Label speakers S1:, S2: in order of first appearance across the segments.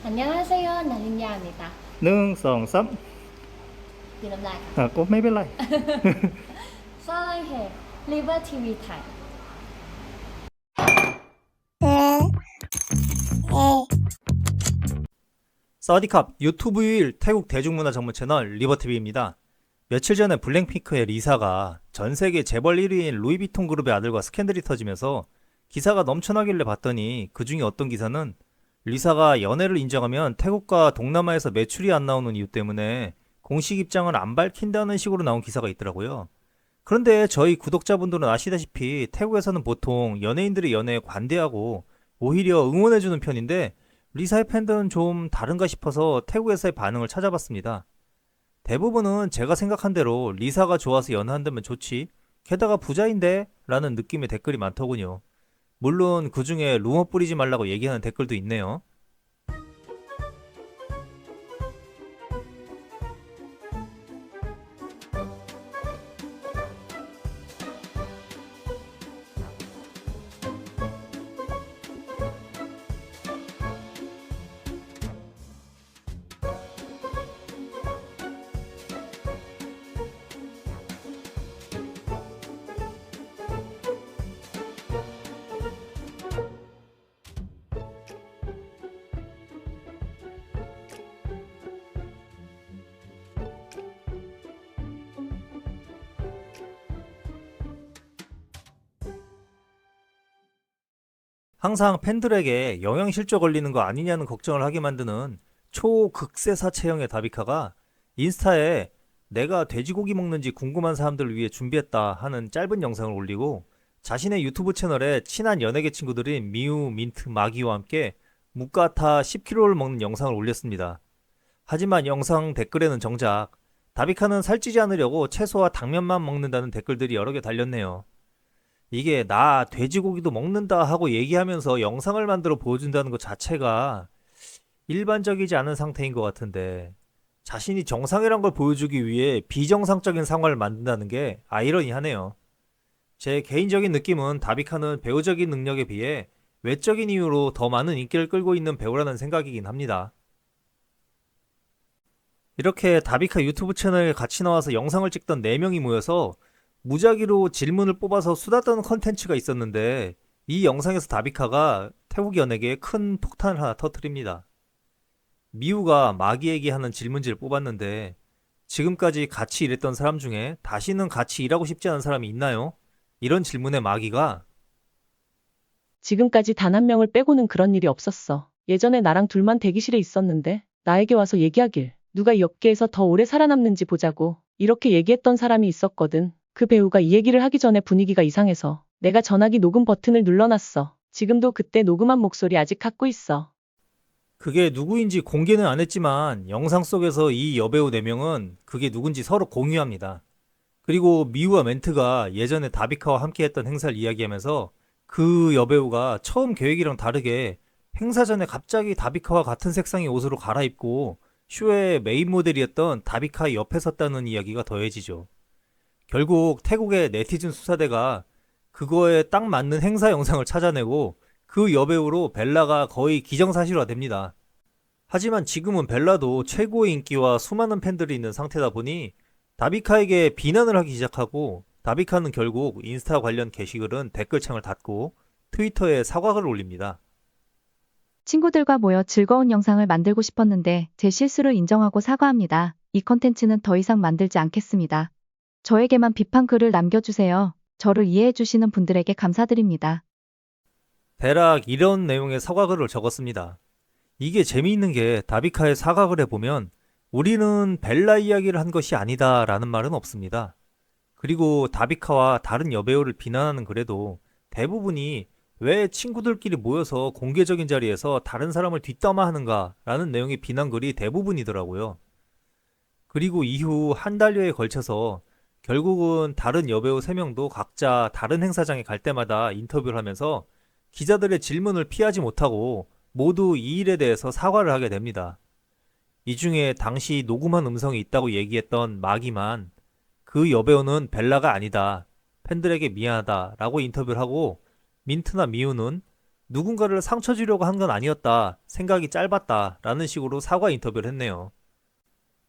S1: 안녕하세요. 나린야입니다.
S2: 1 2 3
S1: Từ năm nay
S2: cũng mấy biết lại.
S1: 사랑해. 리버 TV 타임.
S2: サワ디캅 유튜브 일 태국 대중문화 전문 채널 리버티비입니다. 며칠 전에 블랙핑크의 리사가 전 세계 재벌 1위인 루이비통 그룹의 아들과 스캔들이 터지면서 기사가 넘쳐나길래 봤더니 그 중에 어떤 기사는 리사가 연애를 인정하면 태국과 동남아에서 매출이 안 나오는 이유 때문에 공식 입장을 안 밝힌다는 식으로 나온 기사가 있더라고요. 그런데 저희 구독자분들은 아시다시피 태국에서는 보통 연예인들의 연애에 관대하고 오히려 응원해주는 편인데 리사의 팬들은 좀 다른가 싶어서 태국에서의 반응을 찾아봤습니다. 대부분은 제가 생각한 대로 리사가 좋아서 연애한다면 좋지. 게다가 부자인데? 라는 느낌의 댓글이 많더군요. 물론 그 중에 루머 뿌리지 말라고 얘기하는 댓글도 있네요. 항상 팬들에게 영양실조 걸리는 거 아니냐는 걱정을 하게 만드는 초극세사 체형의 다비카가 인스타에 내가 돼지고기 먹는지 궁금한 사람들을 위해 준비했다 하는 짧은 영상을 올리고 자신의 유튜브 채널에 친한 연예계 친구들인 미우, 민트, 마기와 함께 무가타 10kg를 먹는 영상을 올렸습니다. 하지만 영상 댓글에는 정작 다비카는 살찌지 않으려고 채소와 당면만 먹는다는 댓글들이 여러 개 달렸네요. 이게 나 돼지고기도 먹는다 하고 얘기하면서 영상을 만들어 보여준다는 것 자체가 일반적이지 않은 상태인 것 같은데 자신이 정상이란 걸 보여주기 위해 비정상적인 상황을 만든다는 게 아이러니하네요. 제 개인적인 느낌은 다비카는 배우적인 능력에 비해 외적인 이유로 더 많은 인기를 끌고 있는 배우라는 생각이긴 합니다. 이렇게 다비카 유튜브 채널에 같이 나와서 영상을 찍던 4명이 모여서 무작위로 질문을 뽑아서 수다 떠는 컨텐츠가 있었는데 이 영상에서 다비카가 태국 연예계에 큰 폭탄을 하나 터뜨립니다. 미우가 마기에게 하는 질문지를 뽑았는데 지금까지 같이 일했던 사람 중에 다시는 같이 일하고 싶지 않은 사람이 있나요? 이런 질문에 마기가
S3: 지금까지 단 한 명을 빼고는 그런 일이 없었어. 예전에 나랑 둘만 대기실에 있었는데 나에게 와서 얘기하길 누가 이 업계에서 더 오래 살아남는지 보자고 이렇게 얘기했던 사람이 있었거든. 그 배우가 이 얘기를 하기 전에 분위기가 이상해서 내가 전화기 녹음 버튼을 눌러놨어. 지금도 그때 녹음한 목소리 아직 갖고 있어.
S2: 그게 누구인지 공개는 안 했지만 영상 속에서 이 여배우 4명은 그게 누군지 서로 공유합니다. 그리고 미우와 멘트가 예전에 다비카와 함께 했던 행사를 이야기하면서 그 여배우가 처음 계획이랑 다르게 행사 전에 갑자기 다비카와 같은 색상의 옷으로 갈아입고 쇼의 메인 모델이었던 다비카 옆에 섰다는 이야기가 더해지죠. 결국 태국의 네티즌 수사대가 그거에 딱 맞는 행사 영상을 찾아내고 그 여배우로 벨라가 거의 기정사실화 됩니다. 하지만 지금은 벨라도 최고의 인기와 수많은 팬들이 있는 상태다 보니 다비카에게 비난을 하기 시작하고 다비카는 결국 인스타 관련 게시글은 댓글창을 닫고 트위터에 사과글을 올립니다.
S4: 친구들과 모여 즐거운 영상을 만들고 싶었는데 제 실수를 인정하고 사과합니다. 이 컨텐츠는 더 이상 만들지 않겠습니다. 저에게만 비판 글을 남겨주세요. 저를 이해해주시는 분들에게 감사드립니다.
S2: 대략 이런 내용의 사과글을 적었습니다. 이게 재미있는 게 다비카의 사과글에 보면 우리는 벨라 이야기를 한 것이 아니다 라는 말은 없습니다. 그리고 다비카와 다른 여배우를 비난하는 글에도 대부분이 왜 친구들끼리 모여서 공개적인 자리에서 다른 사람을 뒷담화하는가 라는 내용의 비난글이 대부분이더라고요. 그리고 이후 한 달여에 걸쳐서 결국은 다른 여배우 3명도 각자 다른 행사장에 갈 때마다 인터뷰를 하면서 기자들의 질문을 피하지 못하고 모두 이 일에 대해서 사과를 하게 됩니다. 이 중에 당시 녹음한 음성이 있다고 얘기했던 마기만 그 여배우는 벨라가 아니다. 팬들에게 미안하다 라고 인터뷰를 하고 민트나 미우는 누군가를 상처 주려고 한 건 아니었다, 생각이 짧았다 라는 식으로 사과 인터뷰를 했네요.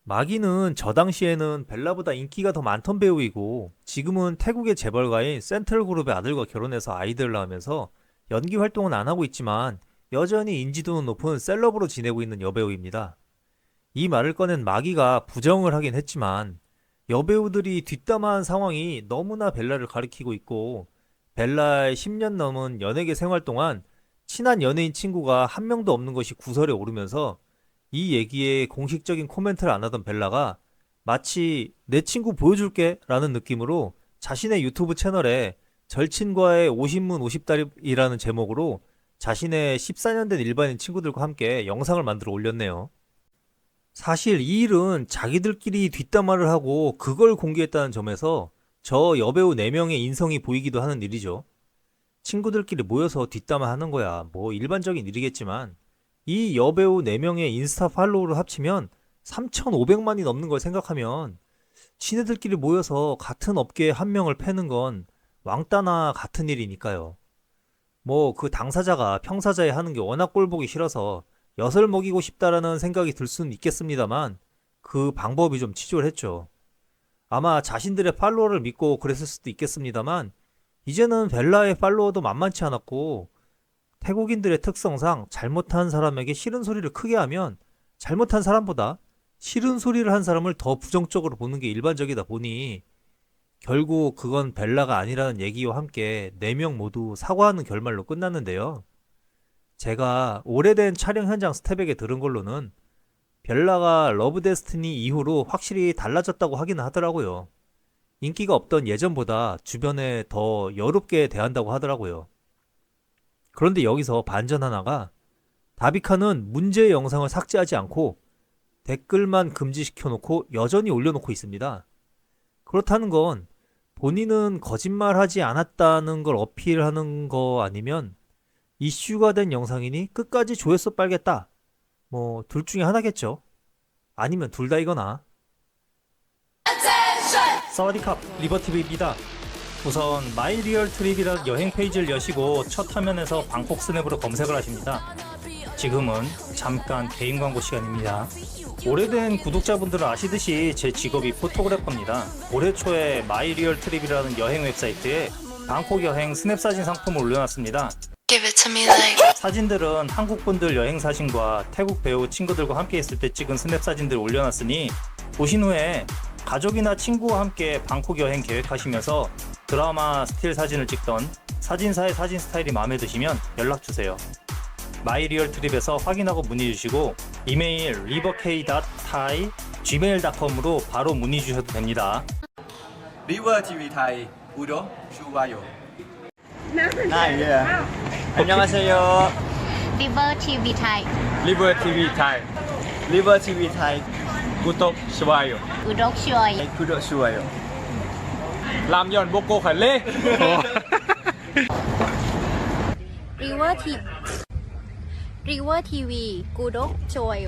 S2: 마기는 저 당시에는 벨라보다 인기가 더 많던 배우이고 지금은 태국의 재벌가인 센트럴그룹의 아들과 결혼해서 아이들을 낳으면서 연기 활동은 안 하고 있지만 여전히 인지도는 높은 셀럽으로 지내고 있는 여배우입니다. 이 말을 꺼낸 마기가 부정을 하긴 했지만 여배우들이 뒷담화한 상황이 너무나 벨라를 가리키고 있고 벨라의 10년 넘은 연예계 생활 동안 친한 연예인 친구가 한 명도 없는 것이 구설에 오르면서 이 얘기에 공식적인 코멘트를 안 하던 벨라가 마치 내 친구 보여줄게 라는 느낌으로 자신의 유튜브 채널에 절친과의 50문 50달이라는 제목으로 자신의 14년 된 일반인 친구들과 함께 영상을 만들어 올렸네요. 사실 이 일은 자기들끼리 뒷담화를 하고 그걸 공개했다는 점에서 저 여배우 4명의 인성이 보이기도 하는 일이죠. 친구들끼리 모여서 뒷담화 하는 거야 뭐 일반적인 일이겠지만 이 여배우 4명의 인스타 팔로우를 합치면 3,500만이 넘는 걸 생각하면 지네들끼리 모여서 같은 업계에 한 명을 패는 건 왕따나 같은 일이니까요. 뭐 그 당사자가 평사자에 하는 게 워낙 꼴보기 싫어서 엿을 먹이고 싶다라는 생각이 들 수는 있겠습니다만 그 방법이 좀 치졸했죠. 아마 자신들의 팔로워를 믿고 그랬을 수도 있겠습니다만 이제는 벨라의 팔로워도 만만치 않았고 태국인들의 특성상 잘못한 사람에게 싫은 소리를 크게 하면 잘못한 사람보다 싫은 소리를 한 사람을 더 부정적으로 보는 게 일반적이다 보니 결국 그건 벨라가 아니라는 얘기와 함께 4명 모두 사과하는 결말로 끝났는데요. 제가 오래된 촬영 현장 스텝에게 들은 걸로는 벨라가 러브 데스티니 이후로 확실히 달라졌다고 하기는 하더라고요. 인기가 없던 예전보다 주변에 더 여롭게 대한다고 하더라고요. 그런데 여기서 반전 하나가 다비카는 문제의 영상을 삭제하지 않고 댓글만 금지시켜놓고 여전히 올려놓고 있습니다. 그렇다는 건 본인은 거짓말하지 않았다는 걸 어필하는 거 아니면 이슈가 된 영상이니 끝까지 조회수 빨겠다. 뭐 둘 중에 하나겠죠. 아니면 둘 다이거나. 사와디캅, 리버TV입니다. 우선 마이리얼 트립이라는 여행 페이지를 여시고 첫 화면에서 방콕 스냅으로 검색을 하십니다. 지금은 잠깐 개인 광고 시간입니다. 오래된 구독자분들은 아시듯이 제 직업이 포토그래퍼입니다. 올해 초에 마이리얼 트립이라는 여행 웹사이트에 방콕 여행 스냅 사진 상품을 올려놨습니다. 사진들은 한국분들 여행 사진과 태국 배우 친구들과 함께 있을 때 찍은 스냅 사진들을 올려놨으니 보신 후에 가족이나 친구와 함께 방콕 여행 계획하시면서 드라마 스틸 사진을 찍던 사진사의 사진 스타일이 마음에 드시면 연락주세요. 마이리얼 트립에서 확인하고 문의주시고 이메일 riverk.thai@gmail.com으로 바로 문의주셔도 됩니다.
S5: 리버TV 타이 구독, 좋아요.
S6: 예. 안녕하세요.
S1: 리버TV 타이
S6: 리버TV 타이. 리버TV 타이. 구독, 좋아요.
S1: 구독 좋아요.
S6: 구독, 좋아요. 라면 먹고 갈래?
S1: 리버TV 구독 좋아요.